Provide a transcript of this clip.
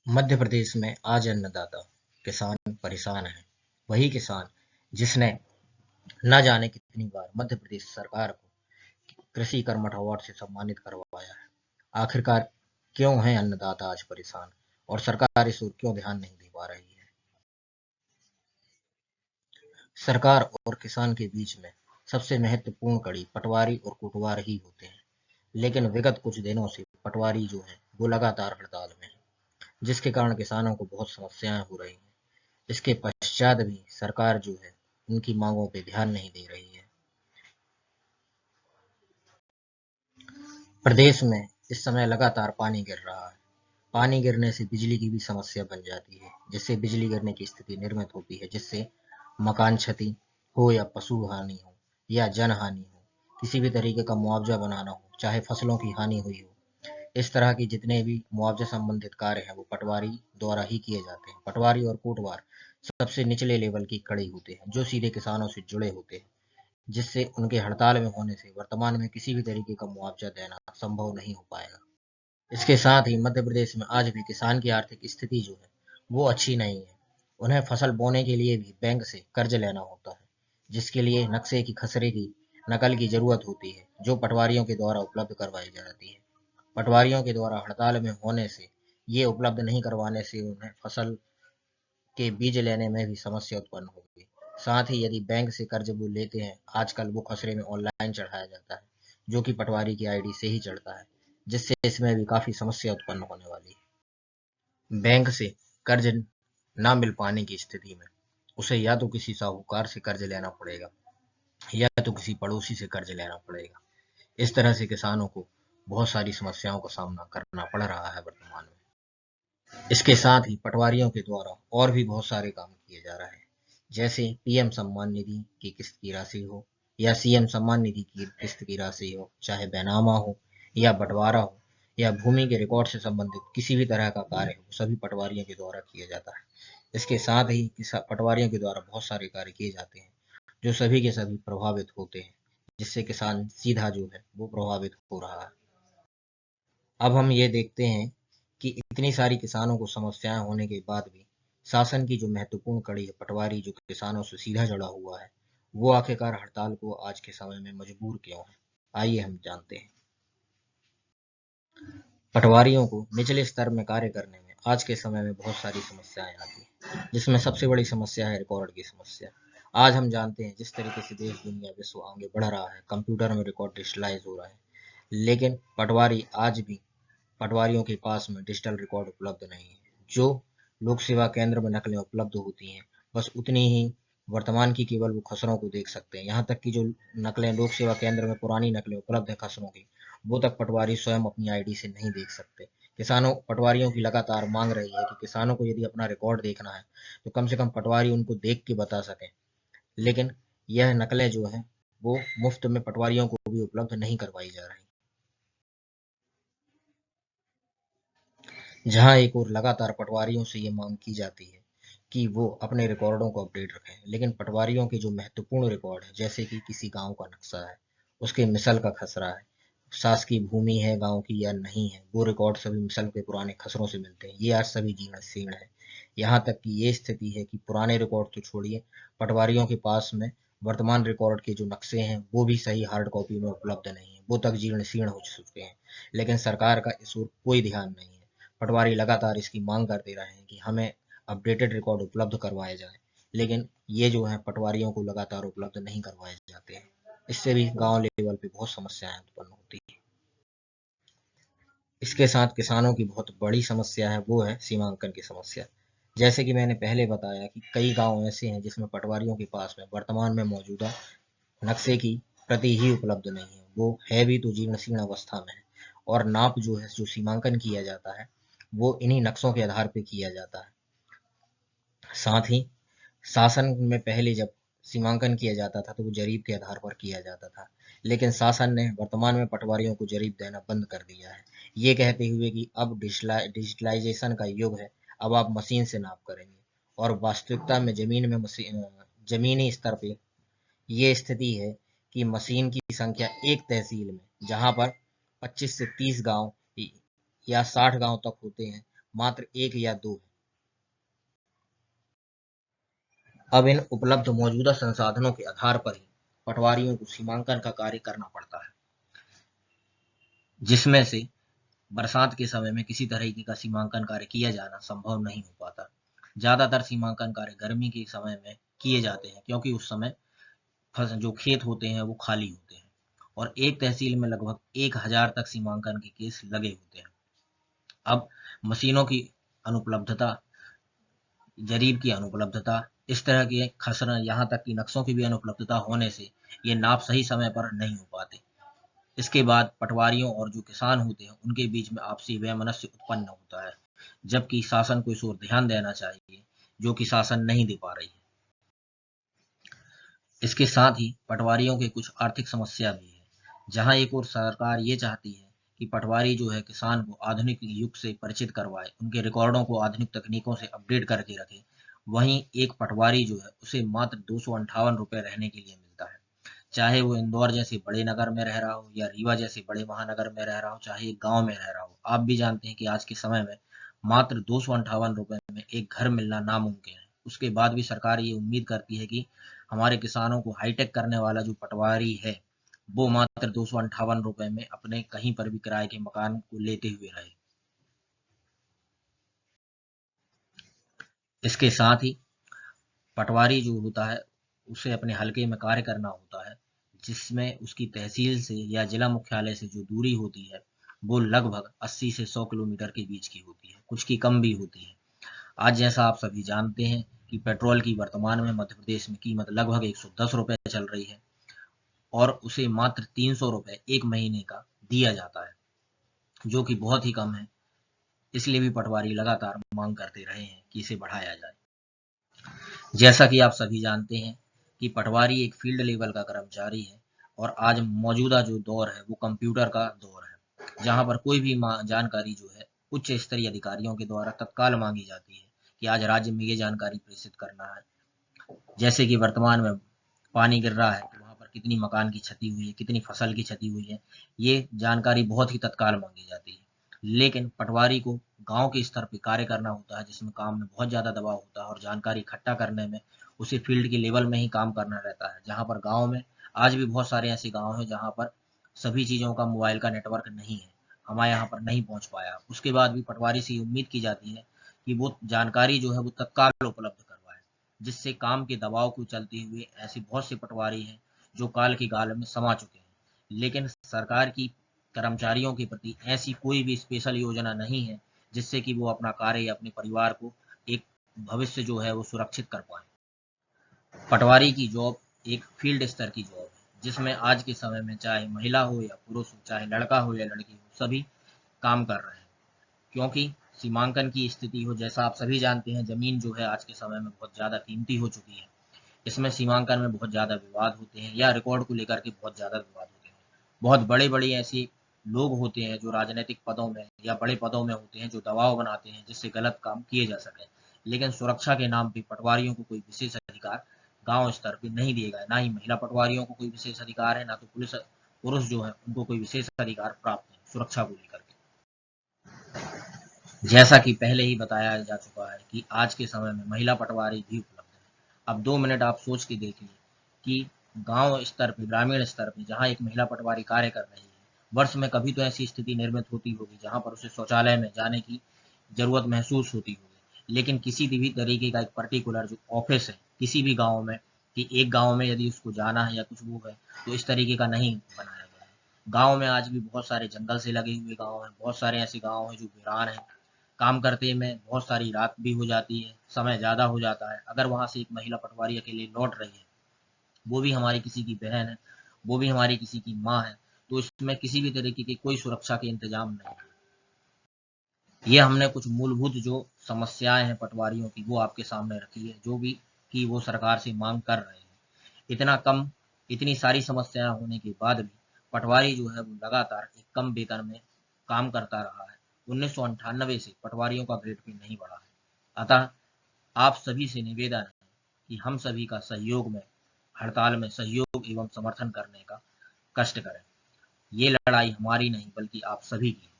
मध्य प्रदेश में आज अन्नदाता किसान परेशान है। वही किसान जिसने न जाने कितनी बार मध्य प्रदेश सरकार को कृषि कर्मठ अवार्ड से सम्मानित करवाया है। आखिरकार क्यों है अन्नदाता आज परेशान और सरकार इस ओर क्यों ध्यान नहीं दे पा रही है? सरकार और किसान के बीच में सबसे महत्वपूर्ण कड़ी पटवारी और कोटवार ही होते हैं, लेकिन विगत कुछ दिनों से पटवारी जो है वो लगातार हड़ताल में है, जिसके कारण किसानों को बहुत समस्याएं हो रही हैं। इसके पश्चात भी सरकार जो है उनकी मांगों पे ध्यान नहीं दे रही है। प्रदेश में इस समय लगातार पानी गिर रहा है। पानी गिरने से बिजली की भी समस्या बन जाती है, जिससे बिजली गिरने की स्थिति निर्मित होती है, जिससे मकान क्षति हो या पशु हानि हो या जन हानि हो, किसी भी तरीके का मुआवजा बनाना हो, चाहे फसलों की हानि हुई हो, इस तरह की जितने भी मुआवजा संबंधित कार्य हैं वो पटवारी द्वारा ही किए जाते हैं। पटवारी और कोटवार सबसे निचले लेवल की कड़ी होते हैं, जो सीधे किसानों से जुड़े होते हैं, जिससे उनके हड़ताल में होने से वर्तमान में किसी भी तरीके का मुआवजा देना संभव नहीं हो पाएगा। इसके साथ ही मध्य प्रदेश में आज भी किसान की आर्थिक स्थिति जो है वो अच्छी नहीं है। उन्हें फसल बोने के लिए भी बैंक से कर्ज लेना होता है, जिसके लिए नक्शे की खसरे की नकल की जरूरत होती है, जो पटवारियों के द्वारा उपलब्ध करवाई जाती है। पटवारियों के द्वारा हड़ताल में होने से ये उपलब्ध नहीं करवाने से उन्हें फसल के बीज लेने में भी समस्या उत्पन्न होगी। साथ ही यदि बैंक से कर्ज वो लेते हैं, आजकल वो खसरे में ऑनलाइन चढ़ाया जाता है, जो कि पटवारी की आईडी से ही चढ़ता है, जिससे इसमें भी काफी समस्या उत्पन्न होने वाली है। बैंक से कर्ज ना मिल पाने की स्थिति में उसे या तो किसी साहूकार से कर्ज लेना पड़ेगा या तो किसी पड़ोसी से कर्ज लेना पड़ेगा। इस तरह से किसानों को बहुत सारी समस्याओं का सामना करना पड़ रहा है वर्तमान में। इसके साथ ही पटवारियों के द्वारा और भी बहुत सारे काम किए जा रहे हैं, जैसे पीएम सम्मान निधि की किस्त की राशि हो या सीएम सम्मान निधि की किस्त की राशि हो, चाहे बैनामा हो या बंटवारा हो या भूमि के रिकॉर्ड से संबंधित किसी भी तरह का कार्य हो, सभी पटवारियों के द्वारा किया जाता है। इसके साथ ही पटवारियों के द्वारा बहुत सारे कार्य किए जाते हैं, जो सभी के सभी प्रभावित होते हैं, जिससे किसान सीधा जो है वो प्रभावित हो रहा है। अब हम ये देखते हैं कि इतनी सारी किसानों को समस्याएं होने के बाद भी शासन की जो महत्वपूर्ण कड़ी है पटवारी, जो किसानों से सीधा जुड़ा हुआ है, वो आखिरकार हड़ताल को आज के समय में मजबूर क्यों है? आइए हम जानते हैं। पटवारियों को निचले स्तर में कार्य करने में आज के समय में बहुत सारी समस्याएं आती हैं, जिसमें सबसे बड़ी समस्या है रिकॉर्ड की समस्या। आज हम जानते हैं जिस तरीके से देश दुनिया विश्व आगे बढ़ रहा है, कंप्यूटर में रिकॉर्ड डिजिटलाइज हो रहा है, लेकिन पटवारियों के पास में डिजिटल रिकॉर्ड उपलब्ध नहीं है। जो लोक सेवा केंद्र में नकलें उपलब्ध होती हैं, बस उतनी ही वर्तमान की केवल वो खसरों को देख सकते हैं। यहाँ तक कि जो नकलें लोक सेवा केंद्र में पुरानी नकलें उपलब्ध है खसरों की, वो तक पटवारी स्वयं अपनी आईडी से नहीं देख सकते। पटवारियों की लगातार मांग रही है कि किसानों को यदि अपना रिकॉर्ड देखना है तो कम से कम पटवारी उनको देख के बता सकें, लेकिन यह नकलें जो है वो मुफ्त में पटवारियों को भी उपलब्ध नहीं करवाई जा रही। जहां एक और लगातार पटवारियों से ये मांग की जाती है कि वो अपने रिकॉर्डों को अपडेट रखें, लेकिन पटवारियों के जो महत्वपूर्ण रिकॉर्ड है, जैसे कि किसी गांव का नक्शा है, उसके मिसल का खसरा है, शासकीय भूमि है गांव की या नहीं है, वो रिकॉर्ड सभी मिसल के पुराने खसरों से मिलते हैं। ये आज सभी जीर्ण शीर्ण है। यहाँ तक कि ये स्थिति है कि पुराने रिकॉर्ड तो छोड़िए, पटवारियों के पास में वर्तमान रिकॉर्ड के जो नक्शे हैं वो भी सही हार्ड कॉपी में उपलब्ध नहीं है, वो तक जीर्ण शीर्ण हो चुके हैं। लेकिन सरकार का इस ओर कोई ध्यान नहीं है। पटवारी लगातार इसकी मांग करते रहे हैं कि हमें अपडेटेड रिकॉर्ड उपलब्ध करवाए जाए, लेकिन ये जो है पटवारियों को लगातार उपलब्ध नहीं करवाए जाते हैं। इससे भी गांव लेवल पे बहुत समस्याएं उत्पन्न होती है। इसके साथ किसानों की बहुत बड़ी समस्या है, वो है सीमांकन की समस्या। जैसे कि मैंने पहले बताया कि कई गांव ऐसे हैं जिसमें पटवारियों के पास में वर्तमान में मौजूदा नक्शे की प्रति ही उपलब्ध नहीं है, वो है भी तो जीर्ण शीर्ण अवस्था में है। और नाप जो है, जो सीमांकन किया जाता है, वो इन्हीं नक्शों के आधार पर किया जाता है। साथ ही शासन में पहले जब सीमांकन किया जाता था तो वो जरीब के आधार पर किया जाता था, लेकिन शासन ने वर्तमान में पटवारियों को जरीब देना बंद कर दिया है, ये कहते हुए कि अब डिजिटलाइजेशन का युग है, अब आप मशीन से नाप करेंगे। और वास्तविकता में जमीनी स्तर पे ये स्थिति है कि मशीन की संख्या एक तहसील में, जहां पर 25 से 30 गांव या 60 गांव तक होते हैं, मात्र 1 या 2 है। अब इन उपलब्ध मौजूदा संसाधनों के आधार पर ही पटवारियों को सीमांकन का कार्य करना पड़ता है, जिसमें से बरसात के समय में किसी तरीके का सीमांकन कार्य किया जाना संभव नहीं हो पाता। ज्यादातर सीमांकन कार्य गर्मी के समय में किए जाते हैं, क्योंकि उस समय जो खेत होते हैं वो खाली होते हैं और एक तहसील में लगभग 1000 तक सीमांकन के केस लगे होते हैं। अब मशीनों की अनुपलब्धता, जरीब की अनुपलब्धता, इस तरह के खसरा, यहाँ तक कि नक्शों की भी अनुपलब्धता होने से ये नाप सही समय पर नहीं हो पाते। इसके बाद पटवारियों और जो किसान होते हैं उनके बीच में आपसी वैमनस्य उत्पन्न होता है, जबकि शासन को इस ओर ध्यान देना चाहिए, जो कि शासन नहीं दे पा रही है। इसके साथ ही पटवारियों के कुछ आर्थिक समस्या भी है, जहां एक ओर सरकार ये चाहती है कि पटवारी जो है किसान को आधुनिक युग से परिचित करवाए, उनके रिकॉर्डों को आधुनिक तकनीकों से अपडेट करके रखे, वहीं एक पटवारी जो है उसे मात्र 258 रुपये रहने के लिए मिलता है। चाहे वो इंदौर जैसे बड़े नगर में रह रहा हो या रीवा जैसे बड़े महानगर में रह रहा हो, चाहे एक गांव में रह रहा हो। आप भी जानते हैं कि आज के समय में मात्र 258 रुपये में एक घर मिलना नामुमकिन है। उसके बाद भी सरकार ये उम्मीद करती है कि हमारे किसानों को हाईटेक करने वाला जो पटवारी है वो मात्र 258 रुपये में अपने कहीं पर भी किराए के मकान को लेते हुए रहे। इसके साथ ही पटवारी जो होता है उसे अपने हलके में कार्य करना होता है, जिसमें उसकी तहसील से या जिला मुख्यालय से जो दूरी होती है वो लगभग 80 से 100 किलोमीटर के बीच की होती है, कुछ की कम भी होती है। आज जैसा आप सभी जानते हैं कि पेट्रोल की वर्तमान में मध्य प्रदेश में कीमत लगभग 110 रुपये चल रही है और उसे मात्र 300 रुपये एक महीने का दिया जाता है, जो कि बहुत ही कम है। इसलिए भी पटवारी लगातार मांग करते रहे हैं कि इसे बढ़ाया जाए। जैसा कि आप सभी जानते हैं कि पटवारी एक फील्ड लेवल का कर्मचारी है और आज मौजूदा जो दौर है वो कंप्यूटर का दौर है, जहां पर कोई भी जानकारी जो है उच्च स्तरीय अधिकारियों के द्वारा तत्काल मांगी जाती है कि आज राज्य में ये जानकारी प्रेषित करना है। जैसे कि वर्तमान में पानी गिर रहा है तो वहां पर कितनी मकान की क्षति हुई है, कितनी फसल की क्षति हुई है, ये जानकारी बहुत ही तत्काल मांगी जाती है। लेकिन पटवारी को गांव के स्तर पर कार्य करना होता है, जिसमें काम में बहुत ज्यादा दबाव होता है और जानकारी इकट्ठा करने में उसे फील्ड के लेवल में ही काम करना रहता है, जहां पर गाँव में आज भी बहुत सारे ऐसे गाँव हैं जहां पर सभी चीजों का मोबाइल का नेटवर्क नहीं है, हमारे यहाँ पर नहीं पहुंच पाया। उसके बाद भी पटवारी से उम्मीद की जाती है कि वो जानकारी जो है वो तत्काल उपलब्ध करवाए, जिससे काम के दबाव को चलते हुए ऐसे बहुत से पटवारी हैं जो काल की गाल में समा चुके हैं। लेकिन सरकार की कर्मचारियों के प्रति ऐसी कोई भी स्पेशल योजना नहीं है जिससे कि वो अपना कार्य या अपने परिवार को एक भविष्य जो है वो सुरक्षित कर पाए। पटवारी की जॉब एक फील्ड स्तर की जॉब है, जिसमें आज के समय में चाहे महिला हो या पुरुष हो, चाहे लड़का हो या लड़की हो, सभी काम कर रहे हैं। क्योंकि सीमांकन की स्थिति हो, जैसा आप सभी जानते हैं, जमीन जो है आज के समय में बहुत ज़्यादा कीमती हो चुकी है। इसमें सीमांकन में बहुत ज़्यादा विवाद होते हैं या रिकॉर्ड को लेकर के बहुत ज़्यादा विवाद होते हैं। बहुत बड़े बड़े ऐसे लोग होते हैं जो राजनीतिक पदों में या बड़े पदों में होते हैं, जो दबाव बनाते हैं जिससे गलत काम किए जा सके। लेकिन सुरक्षा के नाम पे पटवारियों को कोई विशेष अधिकार गांव स्तर पे नहीं दिए गए, ना ही महिला पटवारियों को कोई विशेष अधिकार है, ना तो पुरुष जो है उनको कोई विशेष अधिकार प्राप्त है सुरक्षा को लेकर के। जैसा कि पहले ही बताया जा चुका है कि आज के समय में महिला पटवारी भी उपलब्ध है। अब 2 मिनट आप सोच के देखिए कि गांव स्तर पे, ग्रामीण स्तर पे जहां एक महिला पटवारी कार्य कर रही है, वर्ष में कभी तो ऐसी स्थिति निर्मित होती होगी जहां पर उसे शौचालय में जाने की जरूरत महसूस होती होगी। लेकिन किसी भी तरीके का एक पर्टिकुलर जो ऑफिस है किसी भी गाँव में, कि एक गाँव में यदि उसको जाना है या कुछ वो है, तो इस तरीके का नहीं बनाया गया है। गाँव में आज भी बहुत सारे जंगल से लगे हुए गाँव हैं, बहुत सारे ऐसे गाँव हैं जो वीरान हैं। काम करते में बहुत सारी रात भी हो जाती है, समय ज़्यादा हो जाता है। अगर वहाँ से एक महिला पटवारी अकेले लौट रही है, वो भी हमारी किसी की बहन है, वो भी हमारी किसी की माँ है, तो इसमें किसी भी तरीके की कोई सुरक्षा के इंतजाम नहीं है। ये हमने कुछ मूलभूत जो समस्याएं हैं पटवारियों की वो आपके सामने रखी है, जो भी कि वो सरकार से मांग कर रहे हैं। इतनी सारी समस्याएं होने के बाद भी पटवारी जो है वो लगातार एक कम वेतन में काम करता रहा है। 1998 से पटवारियों का ग्रेड भी नहीं बढ़ा है। अतः आप सभी से निवेदन है कि हम सभी का सहयोग में, हड़ताल में सहयोग एवं समर्थन करने का कष्ट करें। ये लड़ाई हमारी नहीं बल्कि आप सभी की है।